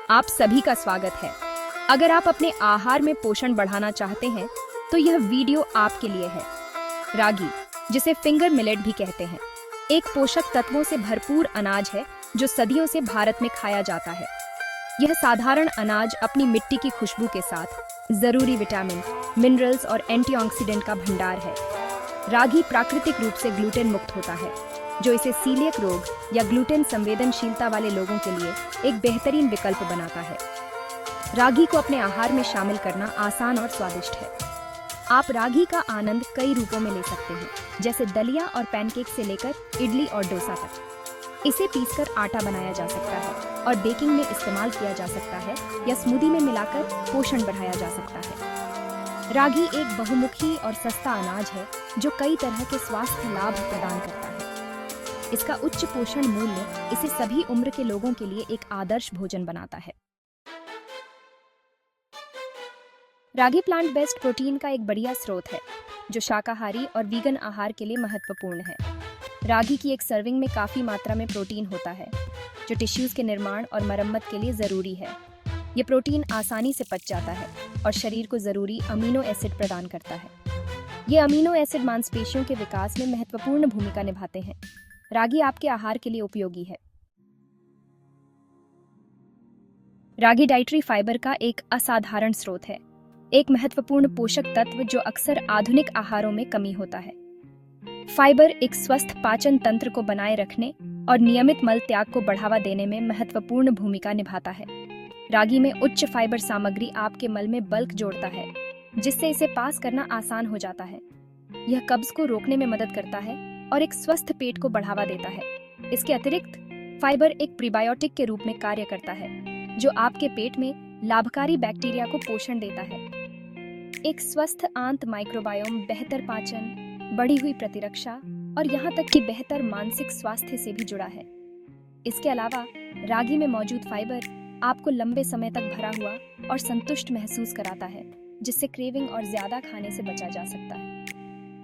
आप सभी का स्वागत है। अगर आप अपने आहार में पोषण बढ़ाना चाहते हैं तो यह वीडियो आपके लिए है। रागी, जिसे फिंगर मिलेट भी कहते हैं, एक पोषक तत्वों से भरपूर अनाज है जो सदियों से भारत में खाया जाता है। यह साधारण अनाज अपनी मिट्टी की खुशबू के साथ जरूरी विटामिन, मिनरल्स और एंटीऑक्सीडेंट का भंडार है। रागी प्राकृतिक रूप से ग्लूटेन मुक्त होता है, जो इसे सीलियक रोग या ग्लूटेन संवेदनशीलता वाले लोगों के लिए एक बेहतरीन विकल्प बनाता है। रागी को अपने आहार में शामिल करना आसान और स्वादिष्ट है। आप रागी का आनंद कई रूपों में ले सकते हैं, जैसे दलिया और पैनकेक से लेकर इडली और डोसा तक। इसे पीसकर आटा बनाया जा सकता है और बेकिंग में इस्तेमाल किया जा सकता है या स्मूदी में मिलाकर पोषण बढ़ाया जा सकता है। रागी एक बहुमुखी और सस्ता अनाज है जो कई तरह के स्वास्थ्य लाभ प्रदान करता है। इसका उच्च पोषण मूल्य इसे सभी उम्र के लोगों के लिए एक आदर्श भोजन बनाता है। रागी प्लांट बेस्ड प्रोटीन का एक बढ़िया स्रोत है जो शाकाहारी और वीगन आहार के लिए महत्वपूर्ण है। रागी की एक सर्विंग में काफी मात्रा में प्रोटीन होता है जो टिश्यूज के निर्माण और मरम्मत के लिए जरूरी है। ये प्रोटीन आसानी से पच जाता है और शरीर को जरूरी अमीनो एसिड प्रदान करता है। ये अमीनो एसिड मांसपेशियों के विकास में महत्वपूर्ण भूमिका निभाते हैं। रागी आपके आहार के लिए उपयोगी है। रागी डाइटरी फाइबर का एक असाधारण स्रोत है, एक महत्वपूर्ण पोषक तत्व जो अक्सर आधुनिक आहारों में कमी होता है। फाइबर एक स्वस्थ पाचन तंत्र को बनाए रखने और नियमित मल त्याग को बढ़ावा देने में महत्वपूर्ण भूमिका निभाता है। रागी में उच्च फाइबर सामग्री आपके मल में बल्क जोड़ता है, जिससे इसे पास करना आसान हो जाता है। यह कब्ज को रोकने में मदद करता है और एक स्वस्थ पेट को बढ़ावा देता है। इसके अतिरिक्त फाइबर एक प्रीबायोटिक के रूप में कार्य करता है, जो आपके पेट में लाभकारी बैक्टीरिया को पोषण देता है। एक स्वस्थ आंत माइक्रोबायोम बेहतर पाचन, बढ़ी हुई प्रतिरक्षा और यहाँ तक कि बेहतर मानसिक स्वास्थ्य से भी जुड़ा है। इसके अलावा रागी में मौजूद फाइबर आपको लंबे समय तक भरा हुआ और संतुष्ट महसूस कराता है, जिससे क्रेविंग और ज्यादा खाने से बचा जा सकता है।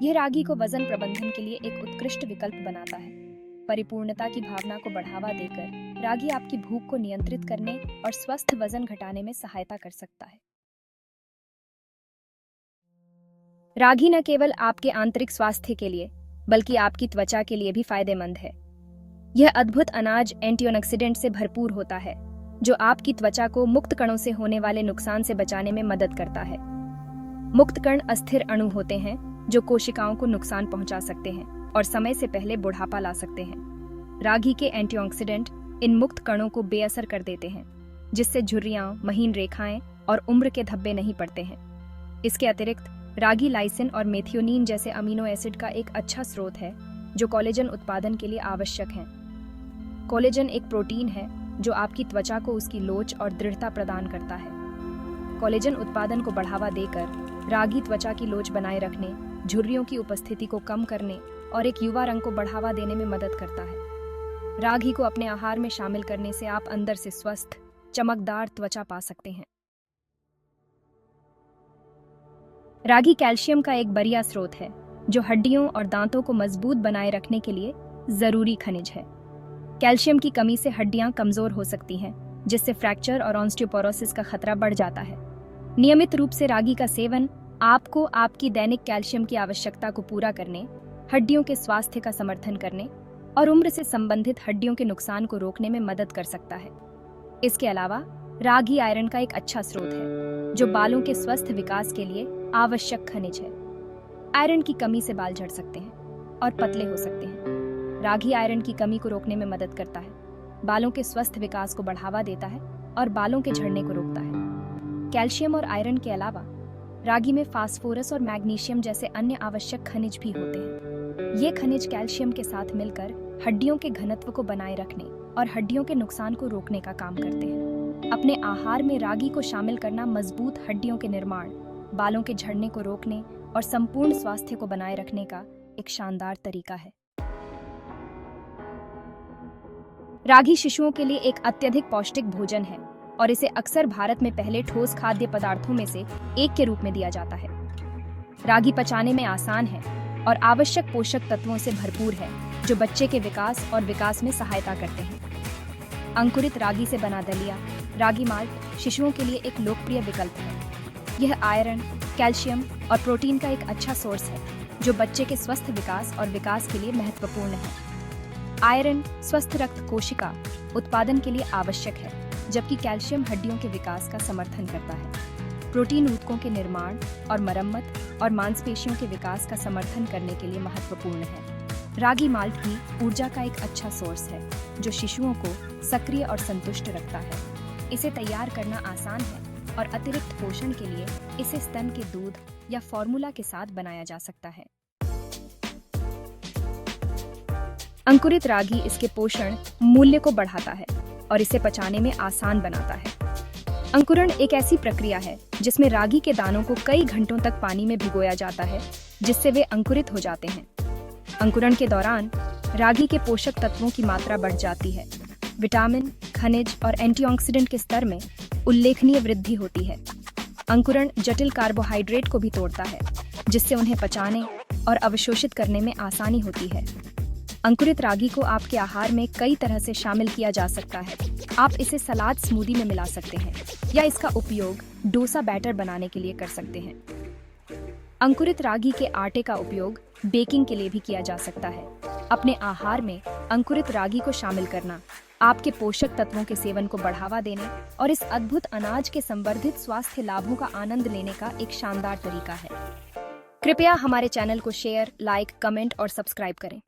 यह रागी को वजन प्रबंधन के लिए एक उत्कृष्ट विकल्प बनाता है। परिपूर्णता की भावना को बढ़ावा देकर रागी आपकी भूख को नियंत्रित करने और स्वस्थ वजन घटाने में सहायता कर सकता है। रागी न केवल आपके आंतरिक स्वास्थ्य के लिए बल्कि आपकी त्वचा के लिए भी फायदेमंद है। यह अद्भुत अनाज एंटीऑक्सीडेंट से भरपूर होता है, जो आपकी त्वचा को मुक्त कणों से होने वाले नुकसान से बचाने में मदद करता है। मुक्त कण अस्थिर अणु होते हैं जो कोशिकाओं को नुकसान पहुंचा सकते हैं और समय से पहले बुढ़ापा ला सकते हैं। रागी के एंटीऑक्सीडेंट इन मुक्त कणों को बेअसर कर देते हैं, जिससे झुर्रियां, महीन रेखाएं और उम्र के धब्बे नहीं पड़ते हैं। इसके अतिरिक्त रागी लाइसिन और मेथियोनीन जैसे अमीनो एसिड का एक अच्छा स्रोत है जो कोलेजन उत्पादन के लिए आवश्यक है। कोलेजन एक प्रोटीन है जो आपकी त्वचा को उसकी लोच और दृढ़ता प्रदान करता है। कोलेजन उत्पादन को बढ़ावा देकर रागी त्वचा की लोच बनाए रखने, झुर्रियों की उपस्थिति को कम करने और एक युवा रंग को बढ़ावा देने में मदद करता है। रागी को अपने आहार में शामिल करने से आप अंदर से स्वस्थ, चमकदार त्वचा पा सकते हैं। रागी कैल्शियम का एक बढ़िया स्रोत है जो हड्डियों और दांतों को मजबूत बनाए रखने के लिए जरूरी खनिज है। कैल्शियम की कमी से हड्डियां कमजोर हो सकती हैं, जिससे फ्रैक्चर और ऑस्टियोपोरोसिस का खतरा बढ़ जाता है। नियमित रूप से रागी का सेवन आपको आपकी दैनिक कैल्शियम की आवश्यकता को पूरा करने, हड्डियों के स्वास्थ्य का समर्थन करने और उम्र से संबंधित हड्डियों के नुकसान को रोकने में मदद कर सकता है। इसके अलावा रागी आयरन का एक अच्छा स्रोत है जो बालों के स्वस्थ विकास के लिए आवश्यक खनिज है। आयरन की कमी से बाल झड़ सकते हैं और पतले हो सकते हैं। रागी आयरन की कमी को रोकने में मदद करता है, बालों के स्वस्थ विकास को बढ़ावा देता है और बालों के झड़ने को रोकता है। कैल्शियम और आयरन के अलावा रागी में फास्फोरस और मैग्नीशियम जैसे अन्य आवश्यक खनिज भी होते हैं। ये खनिज कैल्शियम के साथ मिलकर हड्डियों के घनत्व को बनाए रखने और हड्डियों के नुकसान को रोकने का काम करते हैं। अपने आहार में रागी को शामिल करना मजबूत हड्डियों के निर्माण, बालों के झड़ने को रोकने और संपूर्ण स्वास्थ्य को बनाए रखने का एक शानदार तरीका है। रागी शिशुओं के लिए एक अत्यधिक पौष्टिक भोजन है और इसे अक्सर भारत में पहले ठोस खाद्य पदार्थों में से एक के रूप में दिया जाता है। रागी पचाने में आसान है और आवश्यक पोषक तत्वों से भरपूर है जो बच्चे के विकास और विकास में सहायता करते हैं। अंकुरित रागी से बना दलिया, रागी माल्ट शिशुओं के लिए एक लोकप्रिय विकल्प है। यह आयरन, कैल्शियम और प्रोटीन का एक अच्छा सोर्स है, जो बच्चे के स्वस्थ विकास और विकास के लिए महत्वपूर्ण है। आयरन स्वस्थ रक्त कोशिका उत्पादन के लिए आवश्यक है, जबकि कैल्शियम हड्डियों के विकास का समर्थन करता है। प्रोटीन ऊतकों के निर्माण और मरम्मत और मांसपेशियों के विकास का समर्थन करने के लिए महत्वपूर्ण है। रागी माल्ट भी ऊर्जा का एक अच्छा सोर्स है, जो शिशुओं को सक्रिय और संतुष्ट रखता है। इसे तैयार करना आसान है और अतिरिक्त पोषण के लिए इसे स्तन के दूध या फॉर्मूला के साथ बनाया जा सकता है। अंकुरित रागी इसके पोषण मूल्य को बढ़ाता है और इसे पचाने में आसान बनाता है। अंकुरण एक ऐसी प्रक्रिया है जिसमें रागी के दानों को कई घंटों तक पानी में भिगोया जाता है, जिससे वे अंकुरित हो जाते हैं। अंकुरण के दौरान रागी के पोषक तत्वों की मात्रा बढ़ जाती है। विटामिन, खनिज और एंटीऑक्सीडेंट के स्तर में उल्लेखनीय वृद्धि होती है। अंकुरण जटिल कार्बोहाइड्रेट को भी तोड़ता है, जिससे उन्हें पचाने और अवशोषित करने में आसानी होती है। अंकुरित रागी को आपके आहार में कई तरह से शामिल किया जा सकता है। आप इसे सलाद, स्मूदी में मिला सकते हैं या इसका उपयोग डोसा बैटर बनाने के लिए कर सकते हैं। अंकुरित रागी के आटे का उपयोग बेकिंग के लिए भी किया जा सकता है। अपने आहार में अंकुरित रागी को शामिल करना आपके पोषक तत्वों के सेवन को बढ़ावा देने और इस अद्भुत अनाज के संवर्धित स्वास्थ्य लाभों का आनंद लेने का एक शानदार तरीका है। कृपया हमारे चैनल को शेयर, लाइक, कमेंट और सब्सक्राइब करें।